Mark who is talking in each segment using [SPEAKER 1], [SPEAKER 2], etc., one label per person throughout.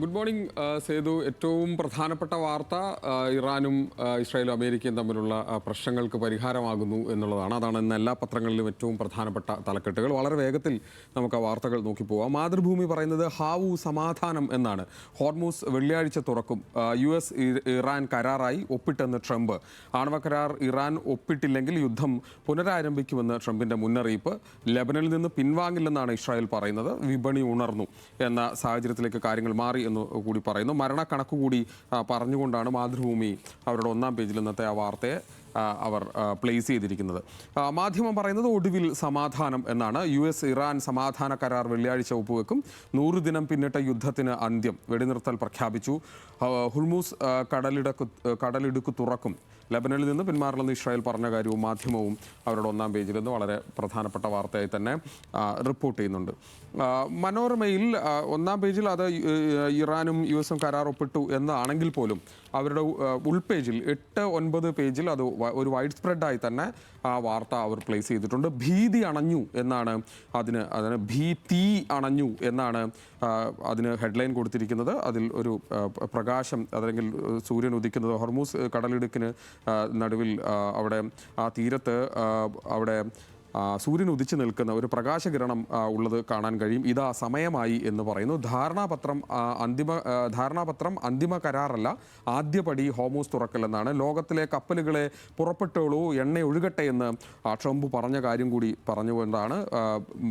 [SPEAKER 1] Good morning Sethu. ഏറ്റവും പ്രധാനപ്പെട്ട വാർത്ത ഇറാനും ഇസ്രായേലും അമേരിക്കയും തമ്മിലുള്ള പ്രശ്നങ്ങൾക്ക് പരിഹാരമാകുന്നു എന്നുള്ളതാണ്. അതാണ് ഇന്ന് എല്ലാ പത്രങ്ങളിലും ഏറ്റവും പ്രധാനപ്പെട്ട തലക്കെട്ടുകൾ. വളരെ വേഗത്തിൽ നമുക്ക് ആ വാർത്തകൾ നോക്കി പോവാം. മാതൃഭൂമി പറയുന്നത് ഹാവു സമാധാനം എന്നാണ്. ഹോർമൂസ് വെള്ളിയാഴ്ച തുറക്കും. US ഇറാൻ കരാറായി ഒപ്പിട്ടെന്ന് ട്രംപ്. ആണവ കരാർ ഇറാൻ ഒപ്പിട്ടില്ലെങ്കിൽ യുദ്ധം പുനരാരംഭിക്കുമെന്ന് ട്രംപിന്റെ മുന്നറിയിപ്പ്. ലെബനനിൽ നിന്ന് പിൻവാങ്ങില്ലെന്നാണ് ഇസ്രായേൽ പറയുന്നത്. വിപണി ഉണർന്നു എന്ന സാഹചര്യത്തിലേക്ക് കാര്യങ്ങൾ മാറി എന്ന് കൂടി പറയുന്നു. മരണക്കണക്ക് കൂടി പറഞ്ഞുകൊണ്ടാണ് മാതൃഭൂമി അവരുടെ ഒന്നാം പേജിൽ ഇന്നത്തെ ആ വാർത്തയെ അവർ പ്ലേസ് ചെയ്തിരിക്കുന്നത്. മാധ്യമം പറയുന്നത് ഒടുവിൽ സമാധാനം എന്നാണ്. US ഇറാൻ സമാധാന കരാർ വെള്ളിയാഴ്ച ഒപ്പുവെക്കും. 100 ദിനം പിന്നിട്ട യുദ്ധത്തിന് അന്ത്യം. വെടിനിർത്തൽ പ്രഖ്യാപിച്ചു. ഹുർമൂസ് കടലിടുക്ക് തുറക്കും. ലെബനനിൽ നിന്ന് പിന്മാറില്ലെന്ന് ഇസ്രായേൽ പറഞ്ഞ കാര്യവും മാധ്യമവും അവരുടെ ഒന്നാം പേജിൽ നിന്ന് വളരെ പ്രധാനപ്പെട്ട വാർത്തയായി തന്നെ റിപ്പോർട്ട് ചെയ്യുന്നുണ്ട്. മനോരമയിൽ ഒന്നാം പേജിൽ അത് ഇറാനും US കരാർ ഒപ്പിട്ടു എന്നാണെങ്കിൽ പോലും അവരുടെ ഉൾപേജിൽ 8-9 പേജിൽ അത് ഒരു വൈഡ് സ്പ്രെഡായി തന്നെ ആ വാർത്ത അവർ പ്ലേസ് ചെയ്തിട്ടുണ്ട്. ഭീതി അണഞ്ഞു എന്നാണ് അതിന് ഭീതി അണഞ്ഞു എന്നാണ് അതിന് ഹെഡ്ലൈൻ കൊടുത്തിരിക്കുന്നത്. അതിൽ ഒരു പ്രകാശം അല്ലെങ്കിൽ സൂര്യൻ ഉദിക്കുന്നത് ഹോർമൂസ് കടലിടുക്കിന് നടുവിൽ അവിടെ ആ തീരത്ത് അവിടെ സൂര്യൻ ഉദിച്ചു നിൽക്കുന്ന ഒരു പ്രകാശകിരണം ഉള്ളത് കാണാൻ കഴിയും. ഇതാ സമയമായി എന്ന് പറയുന്നു. ധാരണാപത്രം അന്തിമ കരാറല്ല, ആദ്യപടി ഹോർമൂസ് തുറക്കൽ എന്നാണ്. ലോകത്തിലെ കപ്പലുകളെ പുറപ്പെട്ടോളൂ, എണ്ണ ഒഴുകട്ടെ എന്ന് ട്രംപ് പറഞ്ഞ കാര്യം കൂടി പറഞ്ഞുകൊണ്ടാണ്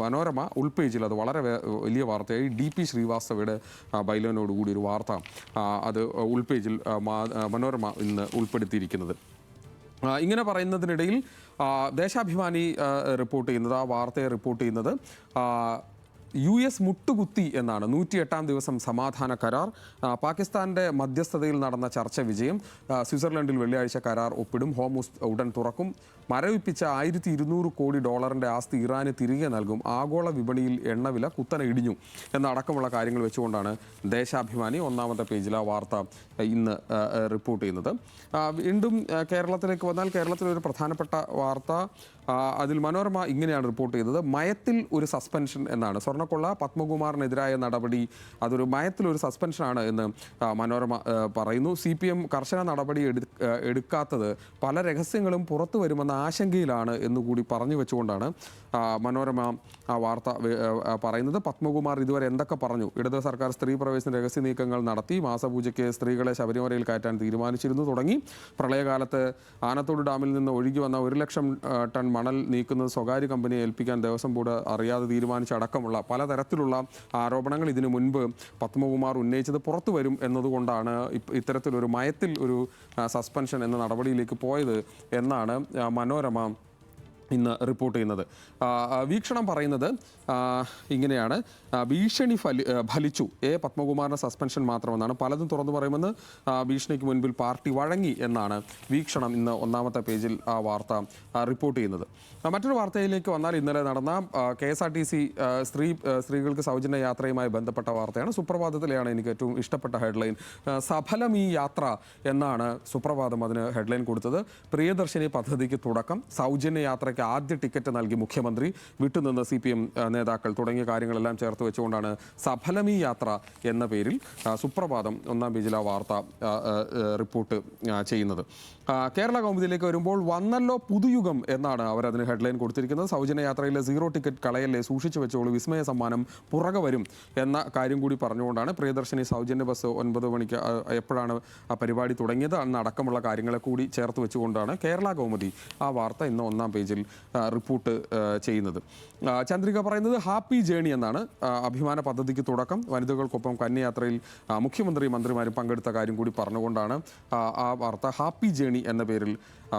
[SPEAKER 1] മനോരമ ഉൾപേജിൽ അത് വളരെ വലിയ വാർത്തയായി DP ശ്രീവാസ്തവയുടെ ബൈലോനോടുകൂടി ഒരു വാർത്ത അത് ഉൾപേജിൽ മനോരമ ഇന്ന് ഉൾപ്പെടുത്തിയിരിക്കുന്നത്. ഇങ്ങനെ പറയുന്നതിനിടയിൽ ദേശാഭിമാനി റിപ്പോർട്ട് ചെയ്യുന്നത്, ആ വാർത്തയെ റിപ്പോർട്ട് ചെയ്യുന്നത് US മുട്ടുകുത്തി എന്നാണ്. 108-ാം ദിവസം സമാധാന കരാർ. പാകിസ്ഥാന്റെ മധ്യസ്ഥതയിൽ നടന്ന ചർച്ച വിജയം. സ്വിറ്റ്സർലൻഡിൽ വെള്ളിയാഴ്ച കരാർ ഒപ്പിടും. ഹോർമൂസ് ഉടൻ തുറക്കും. മരവിപ്പിച്ച $1200 കോടി ആസ്തി ഇറാന് തിരികെ നൽകും. ആഗോള വിപണിയിൽ എണ്ണവില കുത്തനെ ഇടിഞ്ഞു എന്നടക്കമുള്ള കാര്യങ്ങൾ വെച്ചുകൊണ്ടാണ് ദേശാഭിമാനി ഒന്നാമത്തെ പേജിൽ ആ വാർത്ത ഇന്ന് റിപ്പോർട്ട് ചെയ്യുന്നത്. വീണ്ടും കേരളത്തിലേക്ക് വന്നാൽ കേരളത്തിലൊരു പ്രധാനപ്പെട്ട വാർത്ത അതിൽ മനോരമ ഇങ്ങനെയാണ് റിപ്പോർട്ട് ചെയ്തത്. മയത്തിൽ ഒരു സസ്പെൻഷൻ എന്നാണ്. സ്വർണ്ണക്കൊള്ള പത്മകുമാറിനെതിരായ നടപടി അതൊരു മയത്തിലൊരു സസ്പെൻഷനാണ് എന്ന് മനോരമ പറയുന്നു. CPM കർശന നടപടി എടുക്കാത്തത് പല രഹസ്യങ്ങളും പുറത്തു വരുമെന്ന ആശങ്കയിലാണ് എന്നുകൂടി പറഞ്ഞു വെച്ചുകൊണ്ടാണ് മനോരമ ആ വാർത്ത പറയുന്നത്. പത്മകുമാർ ഇതുവരെ എന്തൊക്കെ പറഞ്ഞു? ഇടത് സർക്കാർ സ്ത്രീ പ്രവേശന രഹസ്യ നീക്കങ്ങൾ നടത്തി, മാസപൂജയ്ക്ക് സ്ത്രീകളെ ശബരിമലയിൽ കയറ്റാൻ തീരുമാനിച്ചിരുന്നു തുടങ്ങി. പ്രളയകാലത്ത് ആനത്തോട് ഡാമിൽ നിന്ന് ഒഴുകി വന്ന 1 ലക്ഷം ടൺ മണൽ നീക്കുന്നത് സ്വകാര്യ കമ്പനിയെ ഏൽപ്പിക്കാൻ ദേവസ്വം ബോർഡ് അറിയാതെ തീരുമാനിച്ചടക്കമുള്ള പലതരത്തിലുള്ള ആരോപണങ്ങൾ ഇതിനു മുൻപ് പത്മകുമാർ ഉന്നയിച്ചത് പുറത്തു വരും എന്നതുകൊണ്ടാണ് ഇത്തരത്തിലൊരു മയത്തിൽ ഒരു സസ്പെൻഷൻ എന്ന നടപടിയിലേക്ക് പോയത് എന്നാണ് മനോരമ ഇന്ന് റിപ്പോർട്ട് ചെയ്യുന്നത്. വീക്ഷണം പറയുന്നത് ഇങ്ങനെയാണ്. ഭീഷണി ഫലിച്ചു. പത്മകുമാറിൻ്റെ സസ്പെൻഷൻ മാത്രമെന്നാണ്. പലതും തുറന്നു പറയുമെന്ന് ഭീഷണിക്ക് മുൻപിൽ പാർട്ടി വഴങ്ങി എന്നാണ് വീക്ഷണം ഇന്ന് ഒന്നാമത്തെ പേജിൽ ആ വാർത്ത റിപ്പോർട്ട് ചെയ്യുന്നത്. മറ്റൊരു വാർത്തയിലേക്ക് വന്നാൽ ഇന്നലെ നടന്ന KSRTC സ്ത്രീകൾക്ക് സൗജന്യ യാത്രയുമായി ബന്ധപ്പെട്ട വാർത്തയാണ്. സുപ്രഭാതത്തിലെയാണ് എനിക്ക് ഏറ്റവും ഇഷ്ടപ്പെട്ട ഹെഡ്ലൈൻ. സഫലം ഈ യാത്ര എന്നാണ് സുപ്രഭാതം അതിന് ഹെഡ്ലൈൻ കൊടുത്തത്. പ്രിയദർശിനി പദ്ധതിക്ക് തുടക്കം. സൗജന്യ യാത്രയ്ക്ക് ആദ്യ ടിക്കറ്റ് നൽകി മുഖ്യമന്ത്രി. വിട്ടുനിന്ന് CPM നേതാക്കൾ തുടങ്ങിയ കാര്യങ്ങളെല്ലാം ചേർത്ത് വെച്ചുകൊണ്ടാണ് സഫലമീ യാത്ര എന്ന പേരിൽ സുപ്രഭാതം ഒന്നാം പേജിൽ ആ വാർത്ത റിപ്പോർട്ട് ചെയ്യുന്നത്. കേരള കൗമുദിയിലേക്ക് വരുമ്പോൾ വന്നല്ലോ പുതുയുഗം എന്നാണ് അവരതിന് ഹെഡ്ലൈൻ കൊടുത്തിരിക്കുന്നത്. സൗജന്യ യാത്രയിലെ 0 ടിക്കറ്റ് കളയല്ലേ, സൂക്ഷിച്ചു വെച്ചോളൂ, വിസ്മയ സമ്മാനം പുറകെ വരും എന്ന കാര്യം കൂടി പറഞ്ഞുകൊണ്ടാണ് പ്രിയദർശിനി സൗജന്യ ബസ് 9 മണിക്ക് എപ്പോഴാണ് ആ പരിപാടി തുടങ്ങിയത് അന്നടക്കമുള്ള കാര്യങ്ങളെ കൂടി ചേർത്ത് വെച്ചുകൊണ്ടാണ് കേരള കൗമുദി ആ വാർത്ത ഇന്ന് ഒന്നാം പേജിൽ റിപ്പോർട്ട് ചെയ്യുന്നത്. ചന്ദ്രിക പറയുന്നത് ഹാപ്പി ജേണി എന്നാണ്. അഭിമാന പദ്ധതിക്ക് തുടക്കം. വനിതകൾക്കൊപ്പം കന്യായാത്രയിൽ മുഖ്യമന്ത്രിയും മന്ത്രിമാരും പങ്കെടുത്ത കാര്യം കൂടി പറഞ്ഞുകൊണ്ടാണ് ആ വാർത്ത ഹാപ്പി ജേണി എന്ന പേരിൽ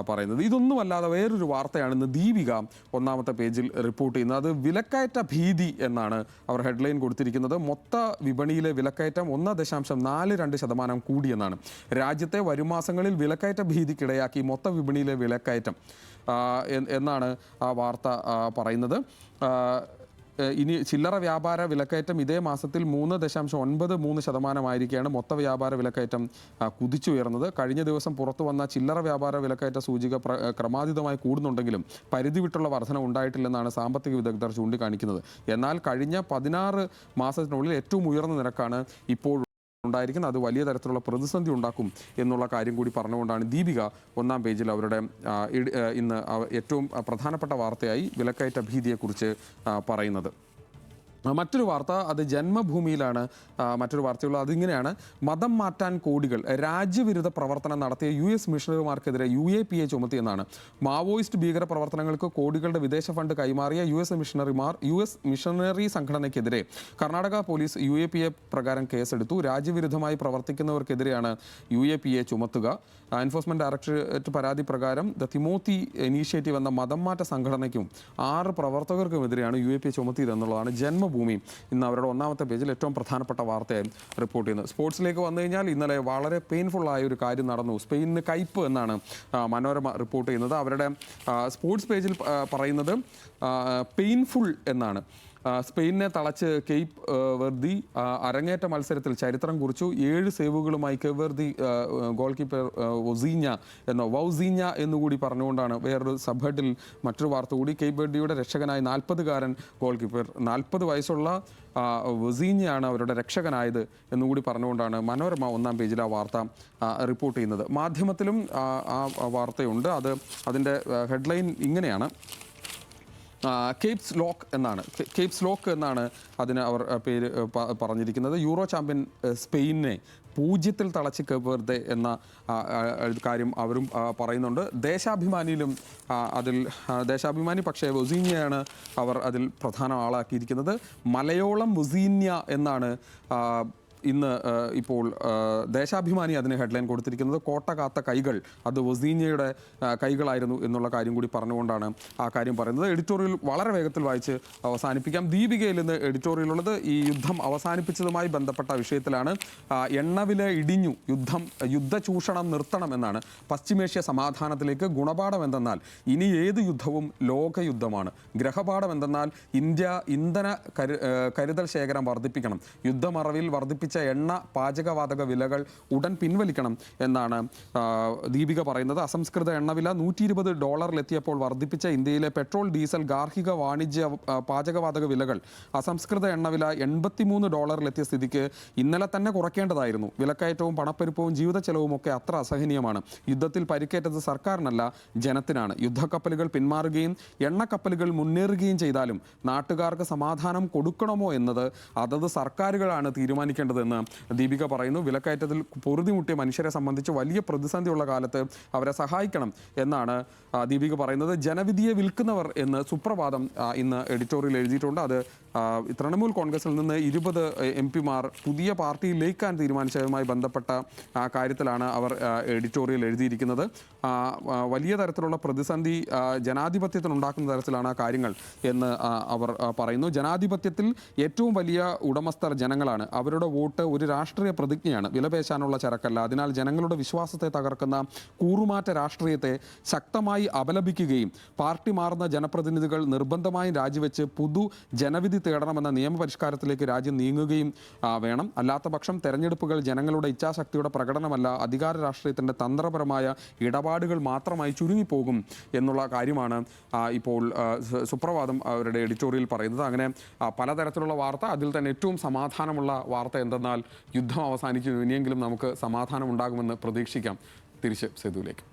[SPEAKER 1] പറയുന്നത്. ഇതൊന്നുമല്ലാതെ വേറൊരു വാർത്തയാണ് ഇന്ന് ദീപിക ഒന്നാമത്തെ പേജിൽ റിപ്പോർട്ട് ചെയ്യുന്നത്. അത് വിലക്കയറ്റ ഭീതി എന്നാണ് അവർ ഹെഡ്ലൈൻ കൊടുത്തിരിക്കുന്നത്. മൊത്ത വിപണിയിലെ വിലക്കയറ്റം 1.42% കൂടിയെന്നാണ്. രാജ്യത്തെ വരുമാസങ്ങളിൽ വിലക്കയറ്റ ഭീതിക്കിടയാക്കി മൊത്ത വിപണിയിലെ വിലക്കയറ്റം എന്നാണ് ആ വാർത്ത പറയുന്നത്. ഇനി ചില്ലറ വ്യാപാര വിലക്കയറ്റം ഇതേ മാസത്തിൽ 3.93% മൊത്ത വ്യാപാര വിലക്കയറ്റം കുതിച്ചുയർന്നത്. കഴിഞ്ഞ ദിവസം പുറത്തു വന്ന ചില്ലറ വ്യാപാര വിലക്കയറ്റ സൂചിക ക്രമാതീതമായി കൂടുന്നുണ്ടെങ്കിലും പരിധി വിട്ടുള്ള വർധന ഉണ്ടായിട്ടില്ലെന്നാണ് സാമ്പത്തിക വിദഗ്ധർ ചൂണ്ടിക്കാണിക്കുന്നത്. എന്നാൽ കഴിഞ്ഞ 16 മാസത്തിനുള്ളിൽ ഏറ്റവും ഉയർന്ന നിരക്കാണ് ഇപ്പോൾ ഉണ്ടായിരിക്കുന്നത്. അത് വലിയ തരത്തിലുള്ള പ്രതിസന്ധി ഉണ്ടാക്കും എന്നുള്ള കാര്യം കൂടി പറഞ്ഞുകൊണ്ടാണ് ദീപിക ഒന്നാം പേജിൽ അവരുടെ ഇന്ന് ഏറ്റവും പ്രധാനപ്പെട്ട വാർത്തയായി വിലക്കയറ്റ ഭീതിയെക്കുറിച്ച് പറയുന്നത്. മറ്റൊരു വാർത്ത അത് ജന്മഭൂമിയിലാണ്. മറ്റൊരു വാർത്തയുള്ളത് അതിങ്ങനെയാണ്: മതം മാറ്റാൻ കോടികൾ, രാജ്യവിരുദ്ധ പ്രവർത്തനം നടത്തിയ US മിഷണറിമാർക്കെതിരെ UAPA ചുമത്തിയെന്നാണ്. മാവോയിസ്റ്റ് ഭീകര പ്രവർത്തനങ്ങൾക്ക് കോടികളുടെ വിദേശ ഫണ്ട് കൈമാറിയ US മിഷണറി സംഘടനയ്ക്കെതിരെ കർണാടക പോലീസ് UAPA പ്രകാരം കേസെടുത്തു. രാജ്യവിരുദ്ധമായി പ്രവർത്തിക്കുന്നവർക്കെതിരെയാണ് UAPA ചുമത്തുക. എൻഫോഴ്സ്മെന്റ് ഡയറക്ടറേറ്റ് പരാതി പ്രകാരം ദ തിമോത്തി ഇനീഷ്യേറ്റീവ് എന്ന മതം മാറ്റ സംഘടനയ്ക്കും 6 പ്രവർത്തകർക്കുമെതിരെയാണ് UAPA ചുമത്തിയതെന്നുള്ളതാണ് ജന്മഭൂമി ഇന്ന് അവരുടെ ഒന്നാമത്തെ പേജിൽ ഏറ്റവും പ്രധാനപ്പെട്ട വാർത്തയായി റിപ്പോർട്ട് ചെയ്യുന്നത്. സ്പോർട്സിലേക്ക് വന്നു കഴിഞ്ഞാൽ ഇന്നലെ വളരെ പെയിൻഫുള്ളായ ഒരു കാര്യം നടന്നു. സ്പെയിനിന് കയ്പ് എന്നാണ് മനോരമ റിപ്പോർട്ട് ചെയ്യുന്നത്. അവരുടെ സ്പോർട്സ് പേജിൽ പറയുന്നത് പെയിൻഫുൾ എന്നാണ്. സ്പെയിനെ തളച്ച് കെയ്പ് വെർദി അരങ്ങേറ്റ മത്സരത്തിൽ ചരിത്രം കുറിച്ചു. 7 സേവുകളുമായി കെയ്പ് വെർദി ഗോൾ കീപ്പർ വൗസീഞ്ഞ എന്നുകൂടി പറഞ്ഞുകൊണ്ടാണ് വേറൊരു സബ്ഹെഡിൽ മറ്റൊരു വാർത്ത കൂടി. കെയ്പ് വെർദിയുടെ രക്ഷകനായ 40-കാരൻ ഗോൾ കീപ്പർ 40 വയസ്സുള്ള വസീഞ്ഞയാണ് അവരുടെ രക്ഷകനായത് എന്നുകൂടി പറഞ്ഞുകൊണ്ടാണ് മനോരമ ഒന്നാം പേജിൽ ആ വാർത്ത റിപ്പോർട്ട് ചെയ്യുന്നത്. മാധ്യമത്തിലും ആ വാർത്തയുണ്ട്. അതിൻ്റെ ഹെഡ്ലൈൻ ഇങ്ങനെയാണ്: കേപ്സ് ലോക്ക് എന്നാണ് അതിന് അവർ പേര് പറഞ്ഞിരിക്കുന്നത്. യൂറോ ചാമ്പ്യൻ സ്പെയിനെ 0-ൽ തളച്ച് കേപ്പ് വെർദെ എന്ന കാര്യം അവരും പറയുന്നുണ്ട്. ദേശാഭിമാനിയിലും ദേശാഭിമാനി പക്ഷേ വൊസീഞ്ഞയാണ് അവർ അതിൽ പ്രധാന ആളാക്കിയിരിക്കുന്നത്. മലയോളം വൊസീഞ്ഞ എന്നാണ് ഇന്ന് ഇപ്പോൾ ദേശാഭിമാനി അതിന് ഹെഡ്ലൈൻ കൊടുത്തിരിക്കുന്നത്. കോട്ട കാത്ത കൈകൾ, അത് വൊസീഞ്ഞയുടെ കൈകളായിരുന്നു എന്നുള്ള കാര്യം കൂടി പറഞ്ഞുകൊണ്ടാണ് ആ കാര്യം പറയുന്നത്. എഡിറ്റോറിയൽ വളരെ വേഗത്തിൽ വായിച്ച് അവസാനിപ്പിക്കാം. ദീപികയിൽ നിന്ന് എഡിറ്റോറിയലുള്ളത് ഈ യുദ്ധം അവസാനിപ്പിച്ചതുമായി ബന്ധപ്പെട്ട വിഷയത്തിലാണ്. എണ്ണവില ഇടിഞ്ഞു, യുദ്ധചൂഷണം നിർത്തണം എന്നാണ്. പശ്ചിമേഷ്യ സമാധാനത്തിലേക്ക് ഗുണപാഠം എന്തെന്നാൽ ഇനി ഏത് യുദ്ധവും ലോകയുദ്ധമാണ്. ഗ്രഹപാഠം എന്തെന്നാൽ ഇന്ത്യ ഇന്ധന കരുതൽ ശേഖരം വർദ്ധിപ്പിക്കണം. യുദ്ധമറവിൽ വർദ്ധിപ്പിച്ച എണ്ണ പാചകവാതക വിലകൾ ഉടൻ പിൻവലിക്കണം എന്നാണ് ദീപിക പറയുന്നത്. അസംസ്കൃത എണ്ണവില $120 വർദ്ധിപ്പിച്ച ഇന്ത്യയിലെ പെട്രോൾ, ഡീസൽ, ഗാർഹിക, വാണിജ്യ, പാചകവാതക വിലകൾ അസംസ്കൃത എണ്ണവില $83 സ്ഥിതിക്ക് ഇന്നലെ തന്നെ കുറയ്ക്കേണ്ടതായിരുന്നു. വിലക്കയറ്റവും പണപ്പെരുപ്പവും ജീവിത ചെലവും ഒക്കെ അത്ര അസഹനീയമാണ്. യുദ്ധത്തിൽ പരിക്കേറ്റത് സർക്കാരിനല്ല, ജനത്തിനാണ്. യുദ്ധക്കപ്പലുകൾ പിന്മാറുകയും എണ്ണക്കപ്പലുകൾ മുന്നേറുകയും ചെയ്താലും നാട്ടുകാർക്ക് സമാധാനം കൊടുക്കണമോ എന്നത് അതത് സർക്കാരുകളാണ് തീരുമാനിക്കേണ്ടത് എന്ന് ദീപിക പറയുന്നു. വിലക്കയറ്റത്തിൽ പൊറുതിമുട്ടിയ മനുഷ്യരെ സംബന്ധിച്ച് വലിയ പ്രതിസന്ധിയുള്ള കാലത്ത് അവരെ സഹായിക്കണം എന്നാണ് ദീപിക പറയുന്നത്. ജനവിധിയെ വിൽക്കുന്നവർ എന്ന് സുപ്രഭാതം ഇന്ന് എഡിറ്റോറിയൽ എഴുതിയിട്ടുണ്ട്. അത് തൃണമൂൽ കോൺഗ്രസിൽ നിന്ന് 20 MP-മാർ പുതിയ പാർട്ടിയിൽ ലയിക്കാൻ തീരുമാനിച്ചതുമായി ബന്ധപ്പെട്ട കാര്യത്തിലാണ് അവർ എഡിറ്റോറിയൽ എഴുതിയിരിക്കുന്നത്. വലിയ തരത്തിലുള്ള പ്രതിസന്ധി ജനാധിപത്യത്തിനുണ്ടാക്കുന്ന തരത്തിലാണ് ആ കാര്യങ്ങൾ എന്ന് അവർ പറയുന്നു. ജനാധിപത്യത്തിൽ ഏറ്റവും വലിയ ഉടമസ്ഥർ ജനങ്ങളാണ്. അവരുടെ വോട്ട് ഒരു രാഷ്ട്രീയ പ്രതിജ്ഞയാണ്, വിലപേശാനുള്ള ചരക്കല്ല. അതിനാൽ ജനങ്ങളുടെ വിശ്വാസത്തെ തകർക്കുന്ന കൂറുമാറ്റ രാഷ്ട്രീയത്തെ ശക്തമായി അപലപിക്കുകയും പാർട്ടി മാറുന്ന ജനപ്രതിനിധികൾ നിർബന്ധമായും രാജിവെച്ച് പുതു ജനവിധി തേടണമെന്ന നിയമപരിഷ്കാരത്തിലേക്ക് രാജ്യം നീങ്ങുകയും വേണം. അല്ലാത്ത പക്ഷം തെരഞ്ഞെടുപ്പുകൾ ജനങ്ങളുടെ ഇച്ഛാശക്തിയുടെ പ്രകടനമല്ല, അധികാര രാഷ്ട്രീയത്തിൻ്റെ തന്ത്രപരമായ ഇടപാടുകൾ മാത്രമായി ചുരുങ്ങിപ്പോകും എന്നുള്ള കാര്യമാണ് ഇപ്പോൾ സുപ്രഭാതം അവരുടെ എഡിറ്റോറിയൽ പറയുന്നത്. അങ്ങനെ പലതരത്തിലുള്ള വാർത്ത, അതിൽ തന്നെ ഏറ്റവും സമാധാനമുള്ള വാർത്ത എന്തെന്നാൽ യുദ്ധം അവസാനിക്കുന്നു, ഇനിയെങ്കിലും നമുക്ക് സമാധാനം ഉണ്ടാകുമെന്ന് പ്രതീക്ഷിക്കാം. തിരിച്ച് സേതുവിലേക്ക്.